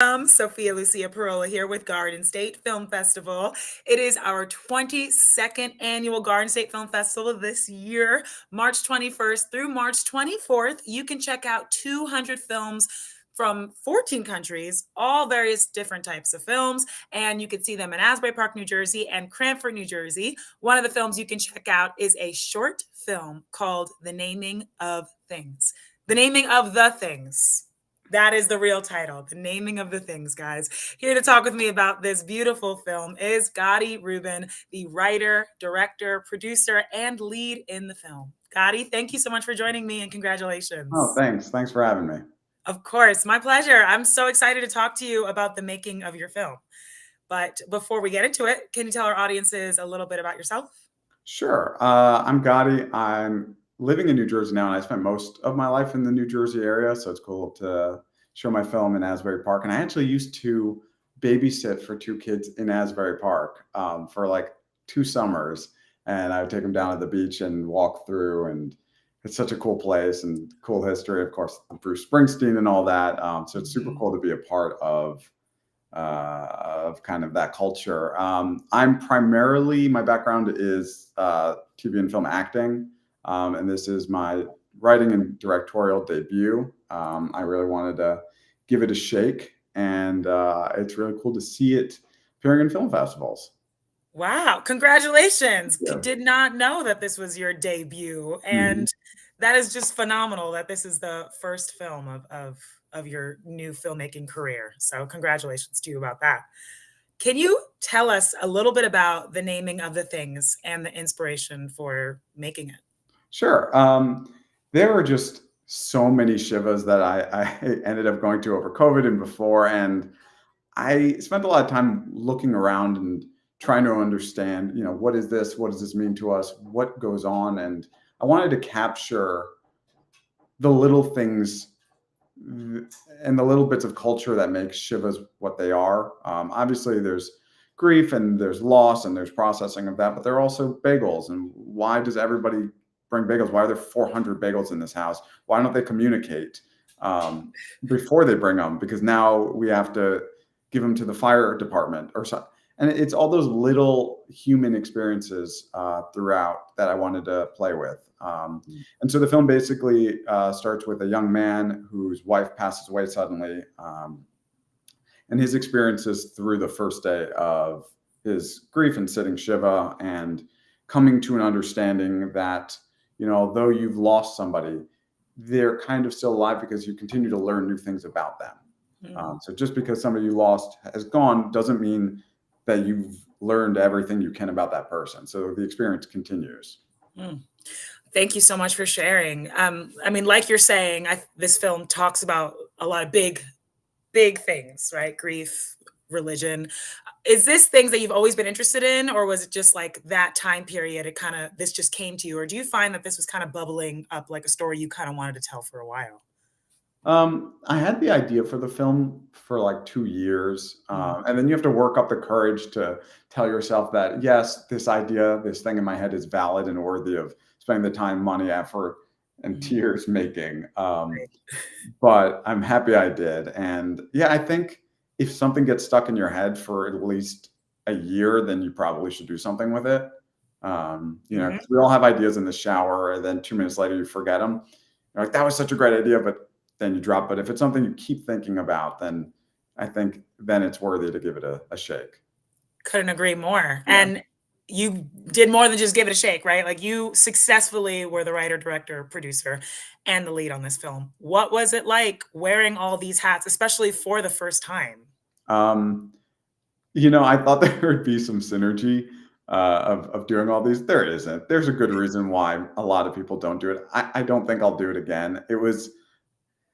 Sophia Lucia Parola here with Garden State Film Festival. It is our 22nd annual Garden State Film Festival this year, March 21st through March 24th. You can check out 200 films from 14 countries, all various different types of films, and you can see them in Asbury Park, New Jersey and Cranford, New Jersey. One of the films you can check out is a short film called The Naming of Things. The Naming of the Things. That is the real title, The Naming of the Things, guys. Here to talk with me about this beautiful film is Gotti Rubin, the writer, director, producer, and lead in the film. Gotti, thank you so much for joining me and Oh, congratulations. thanks. Thanks for having me. Of course, my pleasure. I'm so excited to talk to you about the making of your film. But before we get into it, can you tell our audiences a little bit about yourself? Sure. I'm Gotti. I'm living in New Jersey now, and I spent most of my life in the New Jersey area, so it's cool to show my film in Asbury Park. And I actually used to babysit for two kids in Asbury Park for like 2 summers, and I would take them down to the beach and walk through, and it's such a cool place and cool history, of course, Bruce Springsteen and all that. So it's super cool to be a part of kind of that culture. I'm primarily, my background is TV and film acting, and this is my writing and directorial debut. I really wanted to give it a shake, and it's really cool to see it appearing in film festivals. Wow, congratulations. Yeah. Did not know that this was your debut. Mhm. And that is just phenomenal that this is the first film of your new filmmaking career. So congratulations to you about that. Can you tell us a little bit about the naming of the things and the inspiration for making it? Sure. There were just so many Shivas that I ended up going to over COVID and before, and I spent a lot of time looking around and trying to understand, what is this? What does this mean to us? What goes on? And I wanted to capture the little things and the little bits of culture that make Shivas what they are. Obviously, there's grief and there's loss and there's processing of that, but there are also bagels. And why does everybody bring bagels? Why are there 400 bagels in this house? Why don't they communicate before they bring them? Because now we have to give them to the fire department or so. And it's all those little human experiences throughout that I wanted to play with. And so the film basically starts with a young man whose wife passes away suddenly, and his experiences through the first day of his grief and sitting Shiva and coming to an understanding that, though you've lost somebody, they're kind of still alive because you continue to learn new things about them. Mm, So just because somebody you lost has gone doesn't mean that you've learned everything you can about that person. So the experience continues. mm. Thank you so much for sharing. I mean, like you're saying, this film talks about a lot of big things, right? Grief, religion. Is this things that you've always been interested in, or was it just like that time period? This just came to you, or do you find that this was kind of bubbling up like a story you kind of wanted to tell for a while? I had the idea for the film for like 2 years, Mm, and then you have to work up the courage to tell yourself that yes, this idea, this thing in my head is valid and worthy of spending the time, money, effort, and mm, tears making. right. But I'm happy I did, and yeah, I think if something gets stuck in your head for at least a year, then you probably should do something with it. Mhm. 'Cause we all have ideas in the shower, and then 2 minutes later you forget them. You're like, that was such a great idea, but then you drop it. If it's something you keep thinking about, then I think then it's worthy to give it a shake. Couldn't agree more. Yeah. And you did more than just give it a shake, right? Like you successfully were the writer, director, producer, and the lead on this film. What was it like wearing all these hats, especially for the first time? Um, I thought there would be some synergy of doing all these. There isn't. There's a good reason why a lot of people don't do it. I don't think I'll do it again. It was,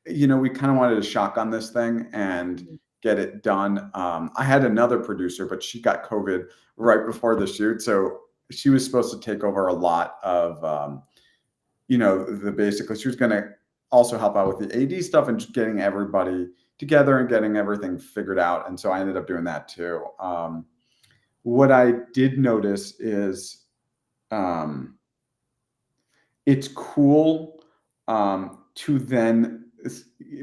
we kind of wanted to shotgun this thing and Mm, get it done. I had another producer, but she got COVID right before the shoot, so she was supposed to take over a lot of, the basically she was going to also help out with the AD stuff and just getting everybody together and getting everything figured out. And so I ended up doing that too. What I did notice is um, it's cool to then,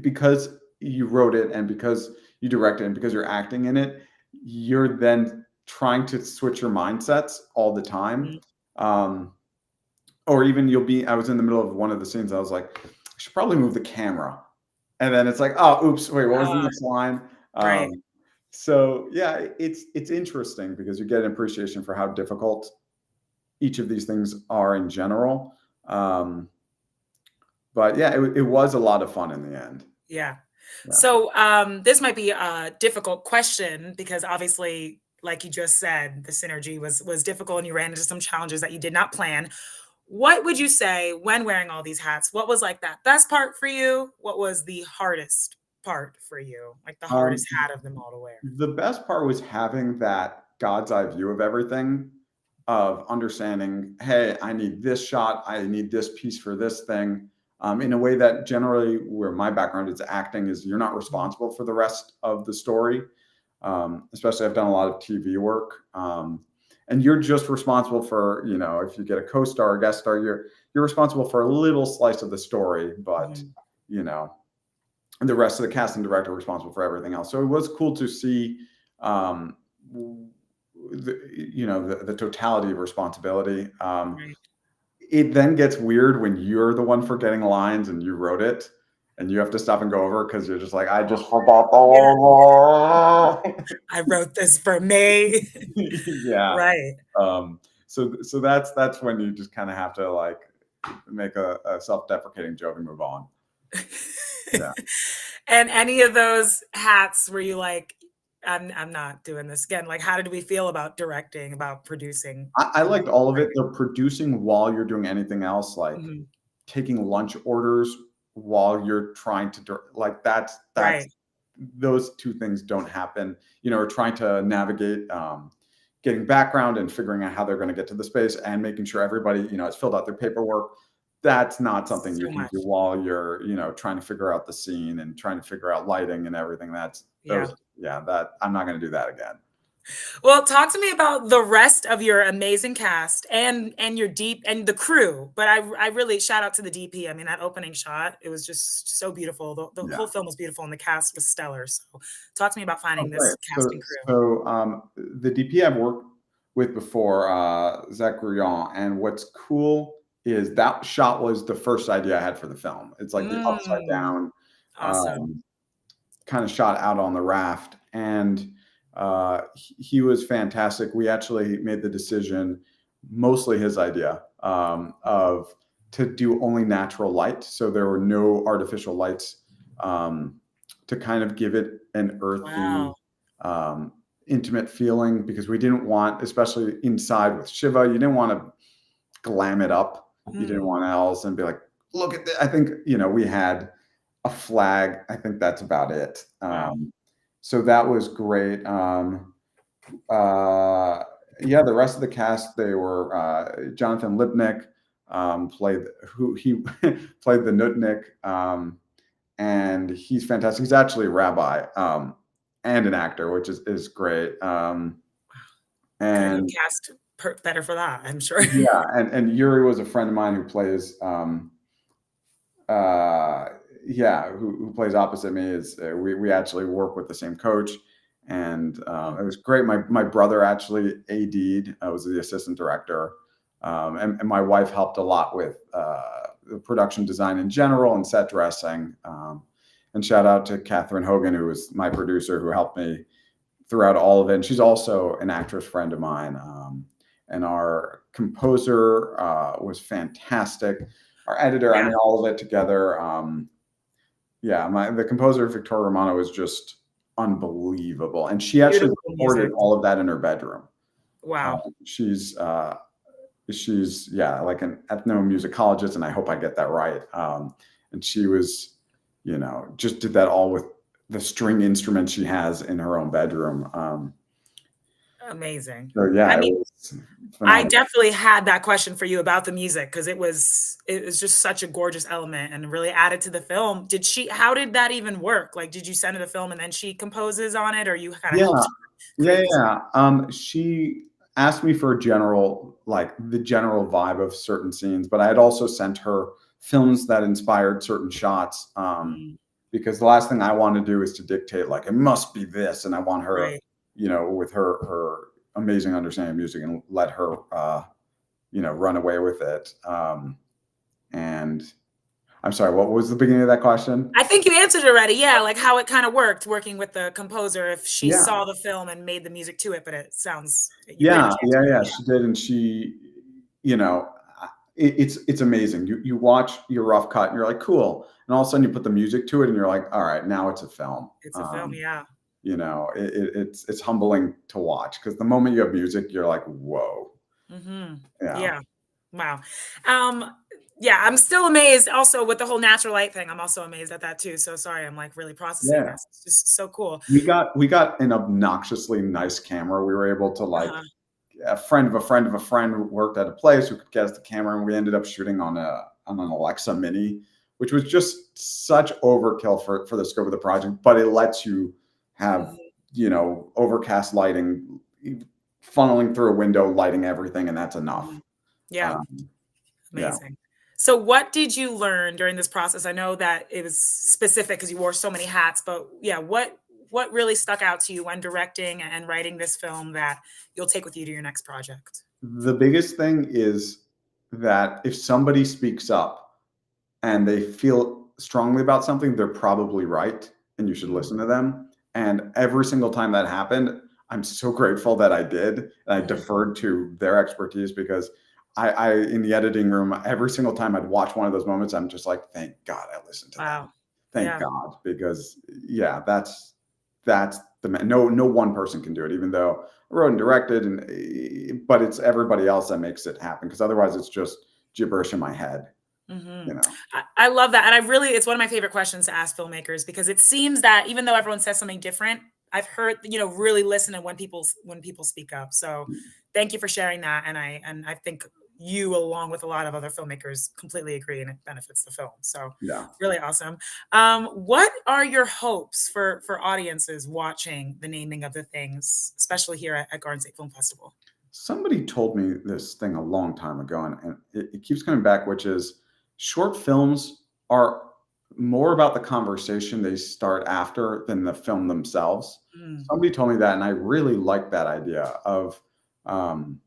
because you wrote it and because you direct it, and because you're acting in it, you're then trying to switch your mindsets all the time. Mhm. Or even I was in the middle of one of the scenes, I was like, I should probably move the camera. And then it's like, oh, oops, wait, what was the Ah, next line? right. So yeah, it's interesting because you get an appreciation for how difficult each of these things are in general. Um, but yeah, it was a lot of fun in the end. Yeah. Yeah. So, this might be a difficult question because obviously, like you just said, the synergy was difficult and you ran into some challenges that you did not plan. What would you say when wearing all these hats? What was like that best part for you? What was the hardest part for you? Like the hardest Um, hat of them all to wear? the best part was having that God's eye view of everything, of understanding, hey, I need this shot, I need this piece for this thing, in a way that generally, where my background is acting, is you're not Mhm. responsible for the rest of the story. Especially, I've done a lot of TV work, and you're just responsible for, if you get a co-star or guest star, you're responsible for a little slice of the story, but Mhm. you know the rest of the cast and director are responsible for everything else. So it was cool to see, um, the totality of responsibility. Right. It then gets weird when you're the one forgetting lines and you wrote it, and you have to stop and go over because you're just like, I just forgot the Yeah. whole. I wrote this for me. Yeah. Right. So that's when you just kind of have to like make a self-deprecating joke and move on. Yeah. And any of those hats were you like, I'm not doing this again. Like, how did we feel about directing, about producing I and liked all of it. writing? The producing while you're doing anything else, like Mhm. taking lunch orders while you're trying to like that's Right. those two things don't happen. Or trying to navigate, getting background and figuring out how they're going to get to the space and making sure everybody has filled out their paperwork. That's not something you So can do much. while you're trying to figure out the scene and trying to figure out lighting and everything. That's Yeah. those Yeah, that I'm not going to do that again. Well, talk to me about the rest of your amazing cast and your deep and the crew. But I really shout out to the DP. I mean, that opening shot, it was just so beautiful. The Yeah. whole film was beautiful and the cast was stellar. So talk to me about Oh, finding great. this cast So, and crew. the DP I've worked with before, Zach Grouillon, and what's cool is that shot was the first idea I had for the film. It's like the upside Mm, down, awesome. kind of shot out on the raft, and he was fantastic. We actually made the decision, mostly his idea, of to do only natural light, so there were no artificial lights, to kind of give it an earthy, Wow. um, intimate feeling, because we didn't want, especially inside with Shiva, you didn't want to glam it up. You didn't Mm, want to else and be like, look at this. I think we had a flag. I think that's about it. wow. So that was great. Uh, yeah, the rest of the cast, they were, Jonathan Lipnick, played who he played the Nutnik, and he's fantastic. He's actually a rabbi, and an actor, which is great. Couldn't And have cast better for that, I'm sure. yeah, and Yuri was a friend of mine who plays, uh, yeah, who plays opposite me. Is We actually work with the same coach, and it was great. My brother actually AD'd, was the assistant director, and my wife helped a lot with, the production design in general and set dressing. And shout out to Catherine Hogan, who was my producer, who helped me throughout all of it. And she's also an actress friend of mine. And our composer, was fantastic. Our editor, I Yeah, mean, all of it together. Yeah, the composer Victoria Romano was just unbelievable, and she actually beautiful recorded music. all of that in her bedroom. Wow. She's yeah, like an ethnomusicologist, and I hope I get that right. And she was, just did that all with the string instruments she has in her own bedroom. Amazing. So I yeah, it mean, was I phenomenal. definitely had that question for you about the music because it was just such a gorgeous element and really added to the film. How did that even work? Like, did you send her the film and then she composes on it, or you kind of Yeah, helped yeah, create this? yeah. She asked me for the general vibe of certain scenes, but I had also sent her films that inspired certain shots. Mm, because the last thing I want to do is to dictate like it must be this, and I want her, Right. with her amazing understanding of music, and let her run away with it. And I'm sorry, what was the beginning of that question? I think you answered it already. Yeah, like how it kind of worked working with the composer if she Yeah, saw the film and made the music to it, but it sounds you pretty yeah, much yeah, answered it. yeah. She did, and you know, it's amazing. You watch your rough cut, and you're like, cool, and all of a sudden you put the music to it, and you're like, all right, now it's a film. It's a film, yeah. It's humbling to watch, because the moment you have music, you're like, whoa, Mhm. yeah, Yeah. Wow. Um, yeah, I'm still amazed also with the whole natural light thing. I'm also amazed at that too. So sorry, I'm like really processing yeah. this. It's just so cool. We got an obnoxiously nice camera. We were able to, like, Uh-huh. a friend of a friend of a friend who worked at a place who could get us the camera, and we ended up shooting on an Alexa Mini, which was just such overkill for the scope of the project. But it lets you have Mhm. overcast lighting, funneling through a window, lighting everything, and that's enough. Mhm. Yeah. Um, yeah. Amazing. So what did you learn during this process? I know that it was specific because you wore so many hats, but yeah, what really stuck out to you when directing and writing this film that you'll take with you to your next project? The biggest thing is that if somebody speaks up and they feel strongly about something, they're probably right, and you should Mm, listen to them. And every single time that happened, I'm so grateful that I did, and I mhm. deferred to their expertise, because I in the editing room, every single time I'd watch one of those moments, I'm just like, thank God I listened to them. Wow. Thank Yeah. God, because yeah, that's no one person can do it, even though I wrote and directed, but it's everybody else that makes it happen, because otherwise it's just gibberish in my head, Mhm. you know. I love that, and I really it's one of my favorite questions to ask filmmakers because it seems that even though everyone says something different, I've heard, really listen to when people speak up. So, thank you for sharing that, and I think you, along with a lot of other filmmakers, completely agree, and it benefits the film. So, Yeah. really awesome. What are your hopes for audiences watching the naming of the things, especially here at Garden State Film Festival? Somebody told me this thing a long time ago, and it keeps coming back, which is short films are more about the conversation they start after than the film themselves. Mm, Somebody told me that, and I really like that idea of, um,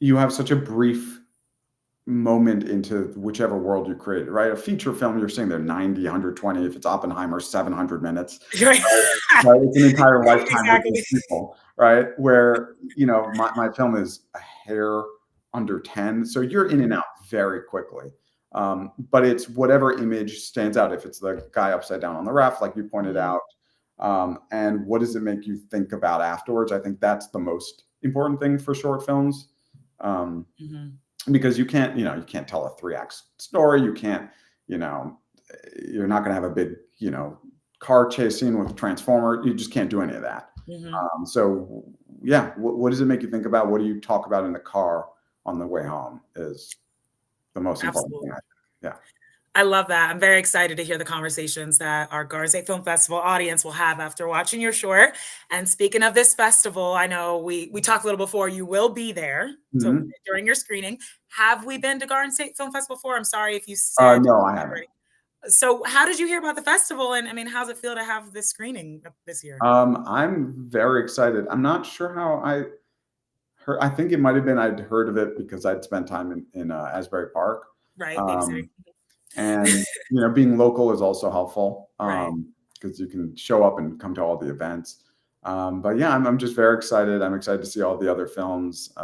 you have such a brief moment into whichever world you create, right? A feature film, you're saying they're 90, 120. If it's Oppenheimer, 700 minutes. right. Right? It's an entire lifetime with these Exactly. people, right? Where, my film is a hair under 10. So you're in and out very quickly. But it's whatever image stands out. If it's the guy upside down on the raft, like you pointed Mhm, out, and what does it make you think about afterwards? I think that's the most important thing for short films. Um, mhm, because you can't tell a three-act story. You can't, you know, you're not going to have a big, car chase scene with a transformer. You just can't do any of that. mhm. So yeah, what does it make you think about? What do you talk about in the car on the way home is the most important thing, I Absolutely. think. Yeah. I love that. I'm very excited to hear the conversations that our Garden State Film Festival audience will have after watching your short. And speaking of this festival, I know we talked a little before, you will be there, so Mhm. during your screening. Have we been to Garden State Film Festival before? I'm sorry if you said No, I haven't. already. So how did you hear about the festival? And I mean, how's it feel to have this screening this year? I'm very excited. I'm not sure how I heard. I think it might have been I'd heard of it because I'd spent time in Asbury Park. Right, babysitting. Um, And, being local is also helpful, Right. because you can show up and come to all the events. But yeah, I'm just very excited. I'm excited to see all the other films.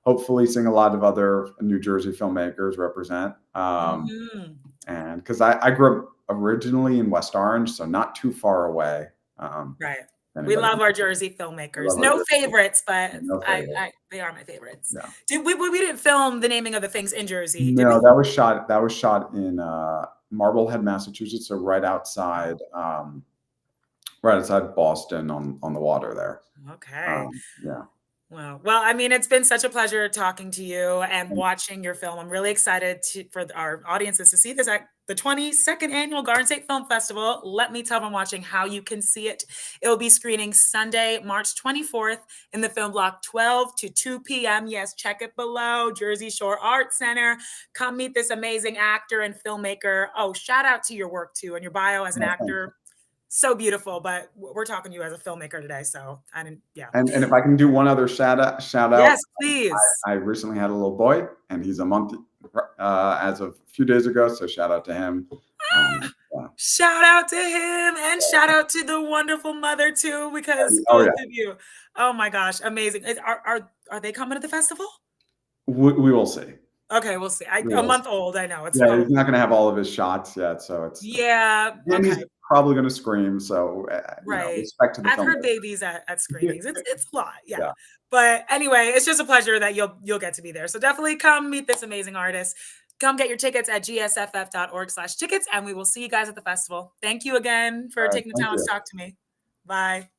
Hopefully, seeing a lot of other New Jersey filmmakers represent. Mhm. And because I grew up originally in West Orange, so not too far away. Right. If We anybody, love our Jersey I filmmakers. love our No Jersey. favorites, but No favorite. I they are my favorites. Yeah. Did we didn't film the naming of the things in Jersey, did No, we? that was shot in Marblehead, Massachusetts, so Oh, right outside Boston on the water there. okay. Yeah. Well, I mean, it's been such a pleasure talking to you and And watching your film. I'm really excited for our audiences to see this at the 22nd Annual Garden State Film Festival. Let me tell them watching how you can see it. It will be screening Sunday, March 24th in the Film Block 12 to 2 p.m. Yes, check it below, Jersey Shore Art Center. Come meet this amazing actor and filmmaker. Oh, shout out to your work too and your bio as an actor. So beautiful, but we're talking to you as a filmmaker today, so I didn't, yeah. And if I can do one other shout out, Yes, please. I recently had a little boy, and he's a month as of a few days ago. So shout out to him. Yeah. Shout out to him, and shout out to the wonderful mother too, because both of you. Oh my gosh, amazing! Are they coming to the festival? We will see. Okay, we'll see. A month old, I know. It's he's not going to have all of his shots yet, so it's and he's probably going to scream. So respect to the I've heard babies at screenings. It's a lot, yeah. But anyway, it's just a pleasure that you'll get to be there. So definitely come meet this amazing artist. Come get your tickets at gsff.org/tickets, and we will see you guys at the festival. Thank you again for taking the time to talk to me. Bye.